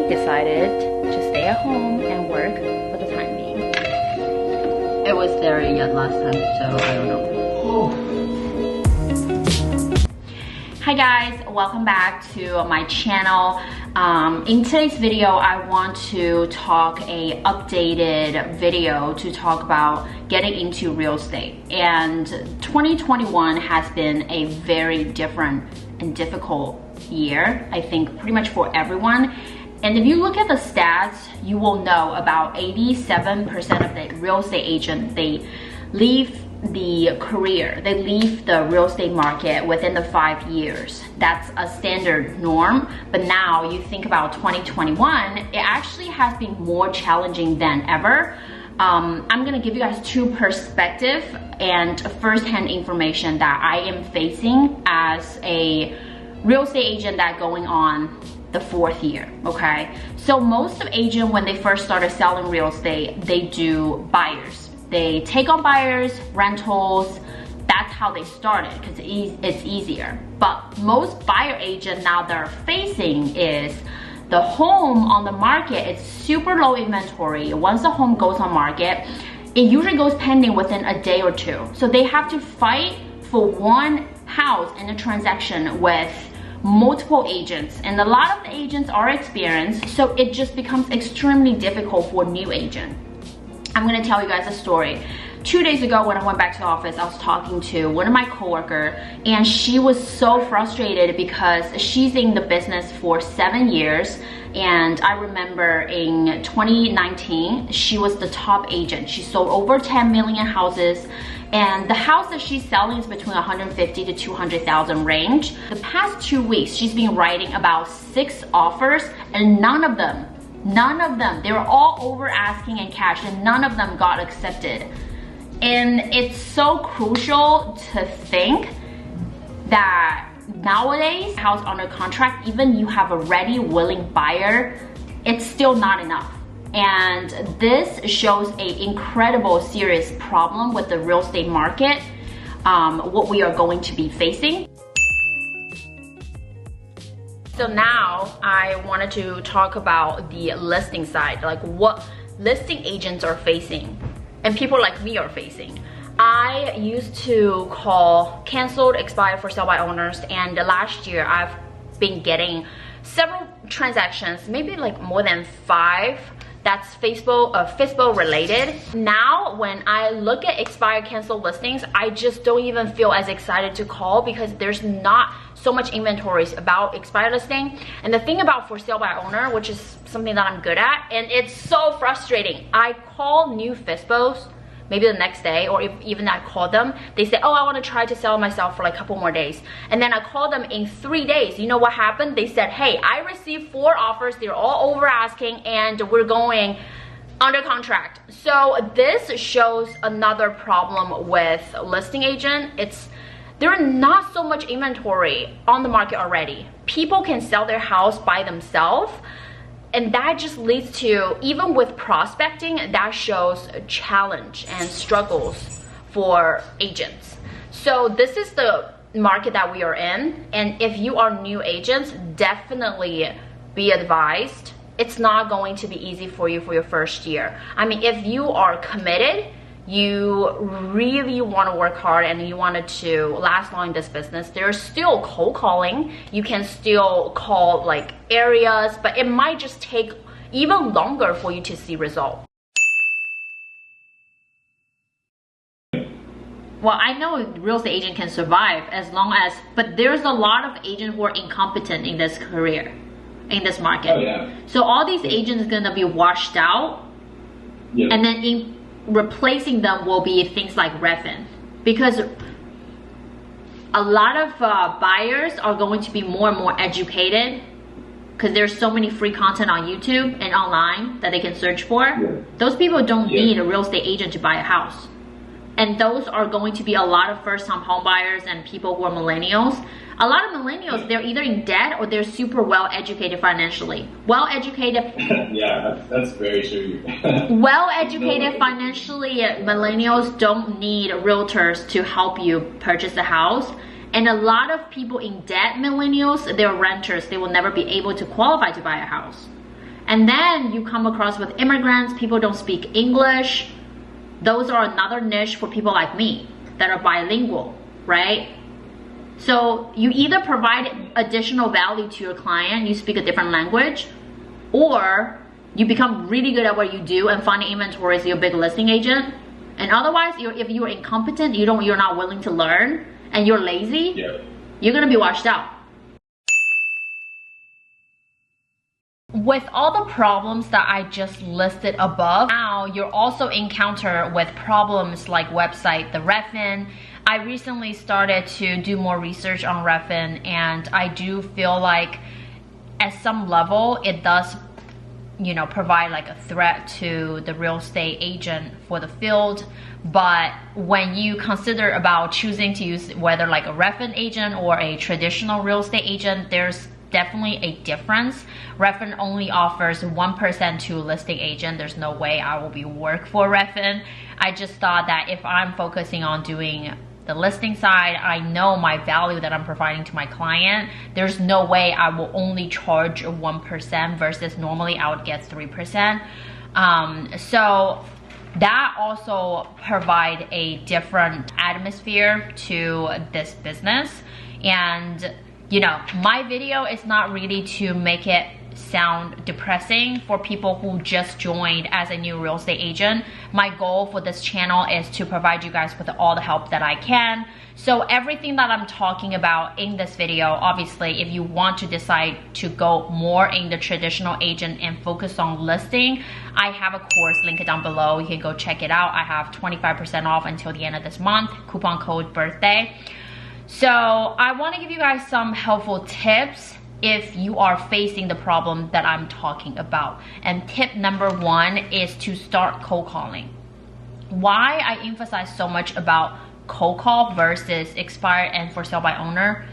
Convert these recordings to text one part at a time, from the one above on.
decided to stay at home and work for the time being. It was there yet last time, so I don't know. Hi guys, welcome back to my channel. In today's video, I want to talk a updated video to talk about getting into real estate. And 2021 has been a very different and difficult year, I think pretty much for everyone. And if you look at the stats, you will know about 87% of the real estate agents, they leave the career, they leave the real estate market within the 5 years. That's a standard norm. But now you think about 2021, it actually has been more challenging than ever. I'm gonna give you guys two perspectives and first-hand information that I am facing as a real estate agent that going on the 4th year, okay? So most of agents, when they first started selling real estate, they do buyers. They take on buyers, rentals. That's how they started because it's easier. But most buyer agents now they're facing is the home on the market. It's super low inventory. Once the home goes on market, it usually goes pending within a day or two. So they have to fight for one house in a transaction with multiple agents, and a lot of the agents are experienced, so it just becomes extremely difficult for a new agent. I'm gonna tell you guys a story. 2 days ago when I went back to the office, I was talking to one of my coworkers, and she was so frustrated because she's in the business for 7 years. And I remember in 2019, she was the top agent. She sold over 10 million houses. And the house that she's selling is between 150 to 200,000 range. The past 2 weeks, she's been writing about 6 offers, and none of them, they were all over asking in cash, and none of them got accepted. And it's so crucial to think that nowadays, house under contract, even you have a ready, willing buyer, it's still not enough. And this shows an incredible serious problem with the real estate market, what we are going to be facing. So now I wanted to talk about the listing side, like what listing agents are facing and people like me are facing. I used to call canceled, expired for sale by owners, and last year I've been getting several transactions, maybe like more than 5. That's FSBO related. Now, when I look at expired canceled listings, I just don't even feel as excited to call because there's not so much inventories about expired listing. And the thing about for sale by owner, which is something that I'm good at, and it's so frustrating. I call new FSBOs maybe the next day, or if even I call them, they say, oh, I want to try to sell myself for like a couple more days. And then I call them in 3 days. You know what happened? They said, hey, I received 4 offers. They're all over asking, and we're going under contract. So this shows another problem with listing agent. There are not so much inventory on the market already. People can sell their house by themselves. And that just leads to, even with prospecting, that shows a challenge and struggles for agents. So this is the market that we are in. And if you are new agents, definitely be advised. It's not going to be easy for you for your first year. I mean, if you are committed, you really want to work hard and you wanted to last long in this business, there's still cold calling. You can still call like areas, but it might just take even longer for you to see results. Well, I know a real estate agent can survive as long as, but there's a lot of agents who are incompetent in this career, in this market. Oh, yeah. So all these agents are gonna be washed out, yep. And then replacing them will be things like Redfin, because a lot of buyers are going to be more and more educated because there's so many free content on YouTube and online that they can search for. Yeah. Those people don't need a real estate agent to buy a house. And those are going to be a lot of first-time home buyers and people who are millennials. A lot of millennials, they're either in debt or they're super well-educated financially. Well-educated. Yeah, that's very true. Well-educated financially, millennials don't need realtors to help you purchase a house. And a lot of people in debt, millennials, they're renters. They will never be able to qualify to buy a house. And then you come across with immigrants, people don't speak English. Those are another niche for people like me that are bilingual, right? So you either provide additional value to your client, you speak a different language, or you become really good at what you do and finding inventory is your big listing agent. And otherwise, if you're incompetent, you're not willing to learn, and you're lazy, you're gonna be washed out. With all the problems that I just listed above, now you'll also encounter with problems like website, the Redfin. I recently started to do more research on Redfin, and I do feel like at some level it does, you know, provide like a threat to the real estate agent for the field. But when you consider about choosing to use whether like a Redfin agent or a traditional real estate agent, there's definitely a difference. Redfin only offers 1% to listing agent. There's no way I will be work for Redfin. I just thought that if I'm focusing on doing the listing side, I know my value that I'm providing to my client. There's no way I will only charge 1% versus normally I would get 3%. So that also provide a different atmosphere to this business. And you know, my video is not really to make it sound depressing for people who just joined as a new real estate agent. My goal for this channel is to provide you guys with all the help that I can. So everything that I'm talking about in this video, obviously, if you want to decide to go more in the traditional agent and focus on listing, I have a course linked down below. You can go check it out. I have 25% off until the end of this month, coupon code birthday. So I want to give you guys some helpful tips if you are facing the problem that I'm talking about. And tip number 1 is to start cold calling. Why I emphasize so much about cold call versus expired and for sale by owner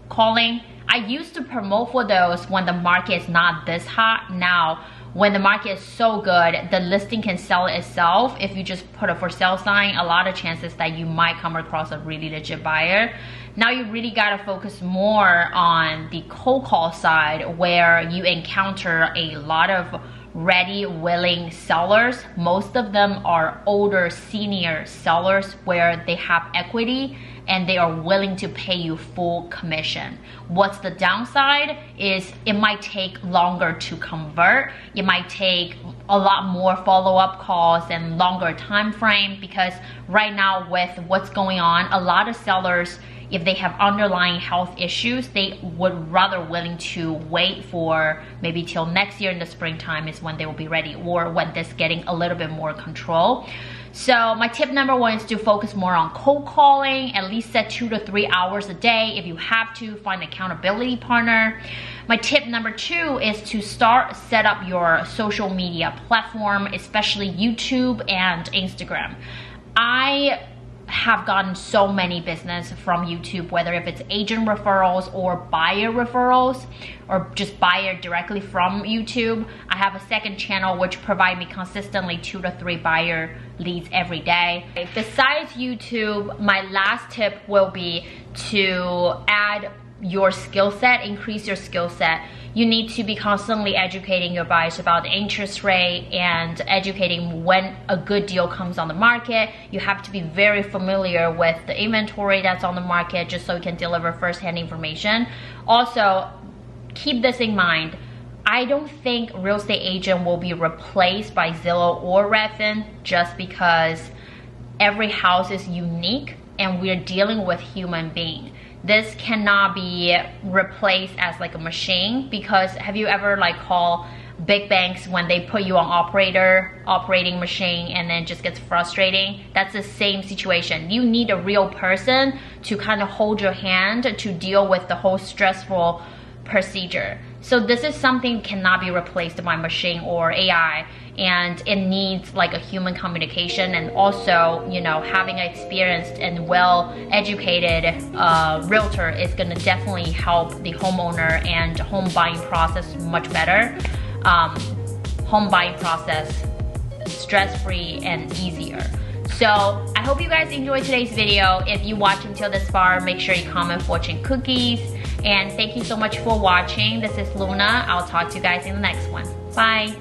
calling. I used to promote for those when the market is not this hot. Now, when the market is so good, the listing can sell itself. If you just put a for sale sign, a lot of chances that you might come across a really legit buyer. Now you really gotta focus more on the cold call side, where you encounter a lot of ready, willing sellers. Most of them are older, senior sellers where they have equity and they are willing to pay you full commission. What's the downside is it might take longer to convert. It might take a lot more follow-up calls and longer time frame, because right now with what's going on, a lot of sellers, if they have underlying health issues, they would rather willing to wait for maybe till next year in the springtime is when they will be ready, or when this getting a little bit more control. So my tip number 1 is to focus more on cold calling, at least set 2 to 3 hours a day. If you have to, find an accountability partner. My tip number 2 is to set up your social media platform, especially YouTube and Instagram. I have gotten so many business from YouTube, whether if it's agent referrals or buyer referrals, or just buyer directly from YouTube. I have a second channel which provide me consistently 2 to 3 buyer leads every day. Besides YouTube, my last tip will be to add your skill set, increase your skill set. You need to be constantly educating your buyers about the interest rate and educating when a good deal comes on the market. You have to be very familiar with the inventory that's on the market just so you can deliver first-hand information. Also, keep this in mind. I don't think real estate agent will be replaced by Zillow or Redfin, just because every house is unique and we're dealing with human beings. This cannot be replaced as like a machine, because have you ever like call big banks when they put you on operating machine and then just gets frustrating? That's the same situation. You need a real person to kind of hold your hand to deal with the whole stressful procedure. So this is something cannot be replaced by machine or AI, and it needs like a human communication, and also, you know, having an experienced and well-educated realtor is gonna definitely help the homeowner and home buying process much better. Home buying process stress-free and easier. So I hope you guys enjoyed today's video. If you watch until this far, make sure you comment fortune cookies. And thank you so much for watching. This is Luna. I'll talk to you guys in the next one. Bye.